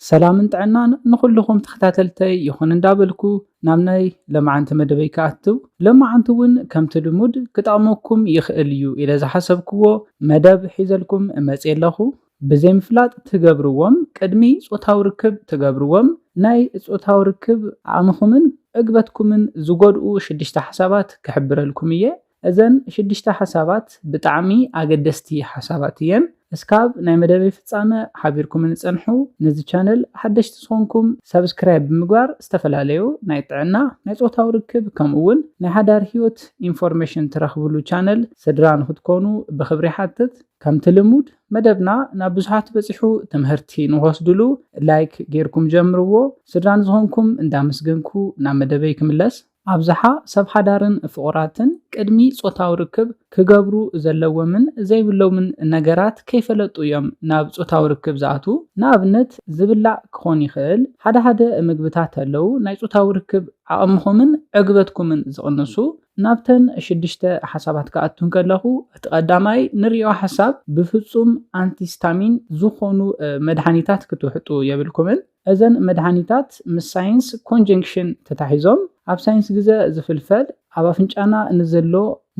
سلام طعنان نخلكم تختاتلتي يخون اندابلكو نامناي لما عنت مدبي كاتو لما عنتون كم تلمود كتعموكم يخقليو إلى زحسبكو مدب حيزلكم مسئلخو بزي مفلات تقبروهم كدمي صوتاو ركب تقبروهم ناي صوتاو ركب عامخمن اقبتكمن زقودو شدشتا حسابات كحبر لكمية اذن شدشتا حسابات بتعمي اقدستي حساباتيين اسكاب ناي مدبي فتصامة حابيركم نصنحو نزي چانل حدش تسخونكم سبسكرايب بمقبار استفلاليو ناي طعنا ناي صوتاو ركب كمون ناي حدار هيوت انفورميشن ترخبلو چانل سدران خدكونو بخبري حاتت كم تلمود مدبنا نابزحات بصحو تمهرتي نوصدلو لايك غيركم جمرو سدران زهونكم اندامسگنكو نا مدبي كملس ابزحا سب حدارن فقراتن قدمي صوتاو ركب كغبرو زلومن زيبلومن نغرات كيفلطو يم ناب صوتاو ركب زاتو نابنت زبلع كون يخل حدا مغبታት አለው ናይ صوتاو ركب عقمخمن عقبتكمن زقنسو نابتن شدشته حسابات كاتون كلخو تقداماي نريو حساب بفصوم انتيستامين زخونو مدحانيتات كتوحطو يبلكمن اذن مدحانيتات مساينس كونجنكشن تتحيزوم اب ساينس غزا زفلفل اب افنጫና እንዘሎ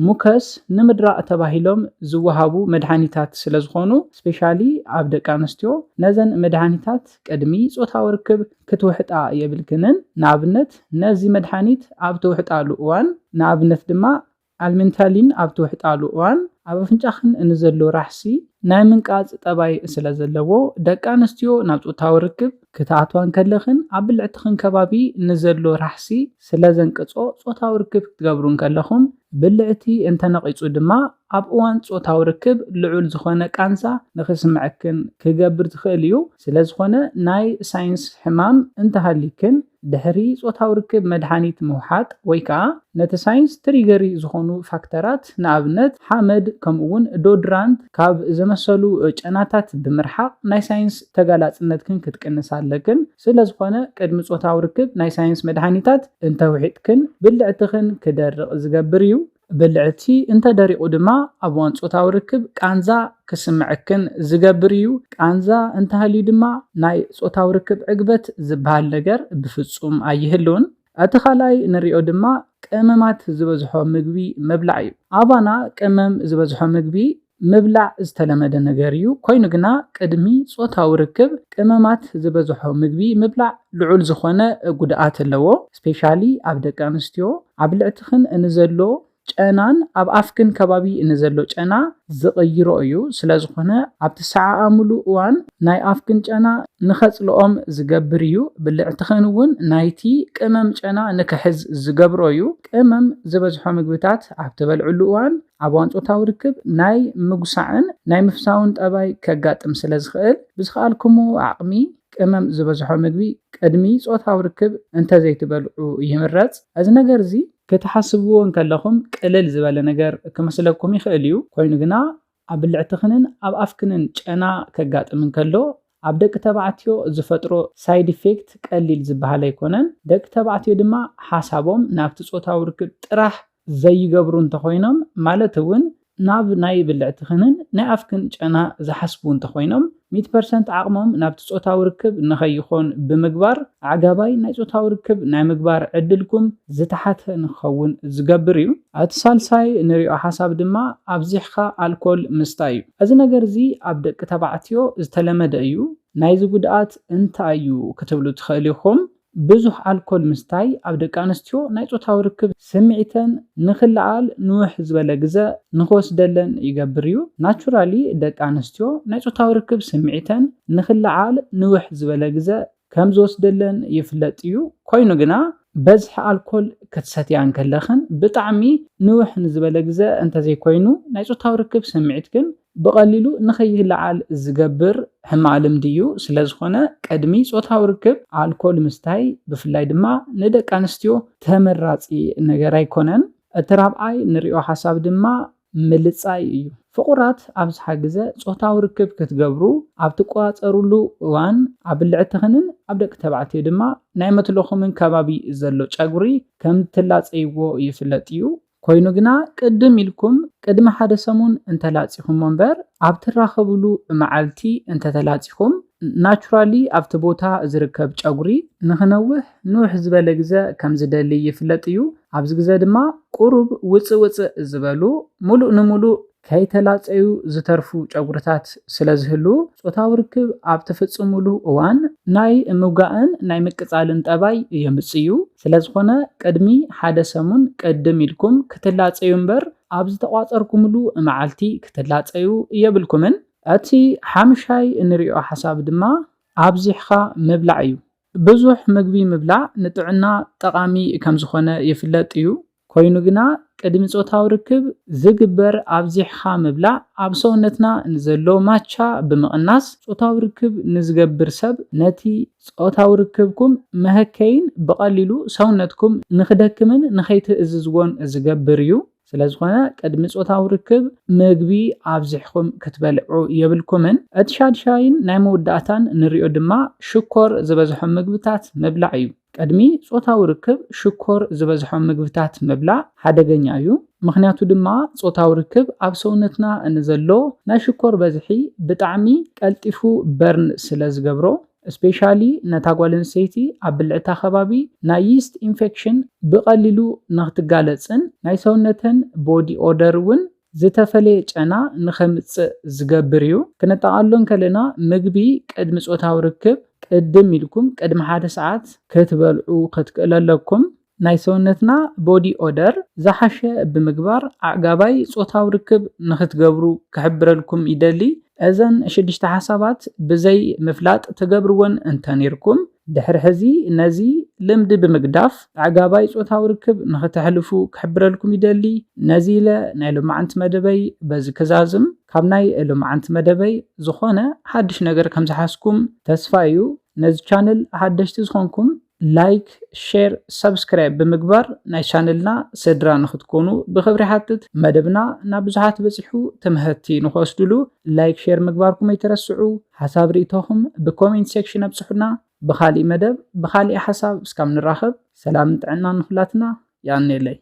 ሙከስ ንምድራቅ ተባሂሎም ዝወሃቡ መድሃኒታት ስለዝኾኑ ስፔሻሊ ኣብ ደቂ ኣንስትዮ ነዘን መድሃኒታት ቀድሚ ጾታዊ ርክብ ክትውሕጣ የብልክንን ንኣብነት ነዚ መድሃኒት ኣብ ተውሕጣሉ እዋን ንኣብነት ድማ ኣልሜንታሊን ኣብ ተውሕጣሉ እዋን ኣብ ኣፍንጫኽን እንዘሎ ራሕሲ ናይ ምንቃጽ ጠባይ ስለዘለዎ ደቂ ኣንስትዮ ናብ ጾታዊ ርክብ ክትኣትዋን ከለኽን ኣብ ብልዕትኽን ከባቢ ንዘሎ ራሕሲ ስለዘንቅጾ ጾታዊ ርክብ ክትገብሩን ከለኹም ብልዕቲ እንተነቂጹ ድማ ኣብ እዋን ጾታዊ ርክብ ልዑል ዝኾነ ቃንሳ ንኽስምዐክን ክገብር ትኽእል እዩ ስለዝኾነ ናይ ሳይንስ ሕማም እንተሃሊክን ድሕሪ ጾታዊ ርክብ መድሃኒት ምውሓጥ ወይ ከዓ ነቲ ሳይንስ ትሪገሪ ዝኾኑ ፋክተራት ንኣብነት ሓመድ ከምኡውን ዶድራንት ካብ ዝመሰሉ ጨናታት ብምርሓቅ ናይ ሳይንስ ተጋላጽነትክን ክትቅንስ ኣለክን ስለዝኾነ ቅድሚ ጾታዊ ርክብ ናይ ሳይንስ መድሃኒታት እንተውሒጥክን ብልዕትኽን ክደርቕ ዝገብር እዩ ብልዕቲ እንተደሪቁ ድማ ኣብ እዋን ጾታዊ ርክብ ቃንዛ ክስምዐክን ዝገብር እዩ ቃንዛ እንተሃልዩ ድማ ናይ ጾታዊ ርክብ ዕግበት ዝበሃል ነገር ብፍጹም ኣይህልውን እቲ ካልኣይ ንሪኦ ድማ ቅመማት ዝበዝሖ ምግቢ ምብላዕ እዩ ኣባና ቅመም ዝበዝሖ ምግቢ ምብላዕ ዝተለመደ ነገር እዩ ኮይኑ ግና ቅድሚ ጾታዊ ርክብ ቅመማት ዝበዝሖ ምግቢ ምብላዕ ልዑል ዝኾነ ጉድኣት ኣለዎ ስፔሻሊ ኣብ ደቂ ኣንስትዮ ኣብ ልዕትኽን እንዘሎ ጨናን ኣብ ኣፍክን ከባቢ እንዘሎ ጨና ዝቕይሮ እዩ ስለዝኾነ ኣብቲ ሰዓኣሙሉ እዋን ናይ ኣፍክን ጨና ንኸጽልኦም ዝገብር እዩ ብልዕትኽን እውን ናይቲ ቅመም ጨና ንክሕዝ ዝገብሮ እዩ ቅመም ዝበዝሖ ምግብታት ኣብ ትበልዕሉ እዋን ኣብ እዋን ጾታዊ ርክብ ናይ ምጉሳዕን ናይ ምፍሳውን ጠባይ ከጋጥም ስለዝኽእል ብዝኸኣልኩሞ ዓቕሚ ቅመም ዝበዝሖ ምግቢ ቅድሚ ጾታዊ ርክብ እንተዘይትበልዑ ይምረጽ እዚ ነገር እዚ ክትሓስብዎ እንከለኹም ቅልል ዝበለ ነገር ክመስለኩም ይኽእል እዩ ኮይኑ ግና ኣብ ብልዕትኽንን ኣብ ኣፍክንን ጨና ከጋጥም እንከሎ ኣብ ደቂ ተባዕትዮ ዝፈጥሮ ሳይድ ኢፌክት ቀሊል ዝበሃል ኣይኮነን ደቂ ተባዕትዮ ድማ ሓሳቦም ናብቲ ጾታዊ ርክብ ጥራሕ ዘይገብሩ እንተኾይኖም ማለት እውን ናብ ናይ ብልዕትኽንን ናይ ኣፍክን ጨና ዝሓስቡ እንተኾይኖም 100% ዓቕሞም ናብቲ ጾታዊ ርክብ ንኸይኾን ብምግባር ዓጋባይ ናይ ጾታዊ ርክብ ናይ ምግባር ዕድልኩም ዝተሓተ ንኽኸውን ዝገብር እዩ እቲ ሳልሳይ ንሪኦ ሓሳብ ድማ ኣብዚሕካ ኣልኮል ምስታይ እዩ እዚ ነገር እዚ ኣብ ደቂ ተባዕትዮ ዝተለመደ እዩ ናይዚ ጉድኣት እንታይ እዩ ክትብሉ ትኽእል ኢኹም ብዙሕ ኣልኮል ምስታይ ኣብ ደቂ ኣንስትዮ ናይ ጾታዊ ርክብ ስምዒተን ንኽለዓል ንውሕ ዝበለ ግዜ ንኽወስደለን ይገብር እዩ ናቹራሊ ደቂ ኣንስትዮ ናይ ጾታዊ ርክብ ስምዒተን ንኽለዓል ንውሕ ዝበለ ግዜ ከም ዝወስደለን ይፍለጥ እዩ ኮይኑ ግና በዝሒ ኣልኮል ክትሰትያን ከለኽን ብጣዕሚ ንውሕ ንዝበለ ግዜ እንተዘይኮይኑ ናይ ጾታዊ ርክብ ስምዒት ግን ብቐሊሉ ንኸይለዓል ዝገብር ሕማቅ ልምዲ እዩ ስለዝኾነ ቀድሚ ጾታዊ ርክብ ኣልኮል ምስታይ ብፍላይ ድማ ንደቂ ኣንስትዮ ተመራፂ ነገር ኣይኮነን እቲ ራብዓይ ንሪኦ ሓሳብ ድማ ምልጻይ እዩ ፍቁራት ኣብዝሓ ግዜ ጾታዊ ርክብ ክትገብሩ ኣብ ትቆፃፀሩሉ እዋን ኣብ ብልዕትኽንን ኣብ ደቂ ተባዕትዮ ድማ ናይ መትለኹምን ከባቢ ዘሎ ጨጉሪ ከም ትላፀይዎ ይፍለጥ እዩ ኮይኑ ግና ቅድም ኢልኩም ቅድሚ ሓደ ሰሙን እንተላፂኹም እምበር ኣብ ትራኸብሉ መዓልቲ እንተተላፂኹም ናቹራሊ ኣብቲ ቦታ ዝርከብ ጨጉሪ ንኽነውሕ ንውሕ ዝበለ ግዜ ከም ዝደሊ ይፍለጥ እዩ። ኣብዚ ግዜ ድማ ቁሩብ ውፅእ ዝበሉ ሙሉእ ንሙሉእ ከይተላፀዩ ዝተርፉ ጨጉርታት ስለ ዝህልው ፆታዊ ርክብ ኣብ ትፍፅምሉ እዋን ናይ ምውጋእን ናይ ምቅፃልን ጠባይ የምፅእ እዩ። ስለዝኾነ ቅድሚ ሓደ ሰሙን ቅድም ኢልኩም ክትላፀዩ እምበር ኣብ ዝተቋፀርኩምሉ መዓልቲ ክትላፀዩ የብልኩምን። እቲ ሓምሻይ እንሪኦ ሓሳብ ድማ ኣብዚሕካ ምብላዕ እዩ። ብዙሕ ምግቢ ምብላዕ ንጥዕና ጠቃሚ ከም ዝኾነ ይፍለጥ እዩ። ኮይኑ ግና ቅድሚ ፆታዊ ርክብ ዝግበር ኣብዚሕካ ምብላዕ ኣብ ሰውነትና ንዘሎ ማቻ ብምቕናስ ፆታዊ ርክብ ንዝገብር ሰብ ነቲ ፆታዊ ርክብኩም መህከይን ብቐሊሉ ሰውነትኩም ንክደክምን ንከይትእዝዝዎን ዝገብር እዩ። ስለዝኾነ ቅድሚ ፆታዊ ርክብ ምግቢ ኣብዚሕኩም ክትበልዑ የብልኩምን። እቲ ሻድሻይን ናይ መወዳእታን ንሪኦ ድማ ሽኮር ዝበዝሖም ምግብታት ምብላዕ እዩ። ቅድሚ ፆታዊ ርክብ ሽኮር ዝበዝሖም ምግብታት ምብላዕ ሓደገኛ እዩ። ምክንያቱ ድማ ፆታዊ ርክብ ኣብ ሰውነትና እንዘሎ ናይ ሽኮር በዝሒ ብጣዕሚ ቀልጢፉ በርን ስለ ዝገብሮ ስፔሻሊ ነታ ጓል ኣንስተይቲ ኣብ ብልዕታ ከባቢ ናይ ይስት ኢንፌክሽን ብቐሊሉ ንክትጋለፅን ናይ ሰውነተን ቦዲ ኦደር እውን ዝተፈለየ ጨና ንኸምፅእ ዝገብር እዩ። ክነጠቃሎን ከለና ምግቢ ቅድሚ ፆታዊ ርክብ ቅድም ኢልኩም ቅድሚ ሓደ ሰዓት ክትበልዑ ክትክእለለኩም ናይ ሰውነትና ቦዲ ኦደር ዝሓሸ ብምግባር ኣዕጋባይ ፆታዊ ርክብ ንክትገብሩ ክሕብረልኩም ይደሊ። እዘን 6 ሓሳባት ብዘይ ምፍላጥ ትገብርዎን እንተነርኩም ድሕሪ ሕዚ ነዚ ልምዲ ብምግዳፍ ኣዕጋባይ ፆታዊ ርክብ ንክትሕልፉ ክሕብረልኩም ይደሊ። ነዚ ኢለ ናይ ሎማዓንቲ መደበይ በዚ ክዛዝም ካብ ናይ ሎማዓንቲ መደበይ ዝኾነ ሓድሽ ነገር ከም ዝሓስኩም ተስፋ እዩ። ነዚ ቻነል ሓደሽቲ ዝኾንኩም ላይክ፣ ሼር፣ ሰብስክራይብ ብምግባር ናይ ቻነልና ስድራ ንክትኮኑ ብክብሪ ሓትት። መደብና ናብ ብዙሓት በፂሑ ትምህርቲ ንክወስድሉ ላይክ ሼር ምግባርኩም ኣይትረስዑ። ሓሳብ ርእቶኹም ብኮሜንት ሴክሽን ኣብፅሑና። ብካሊእ መደብ ብካሊእ ሓሳብ እስካብ ንራኸብ ሰላም ጥዕና ንኩላትና። ያኔለይ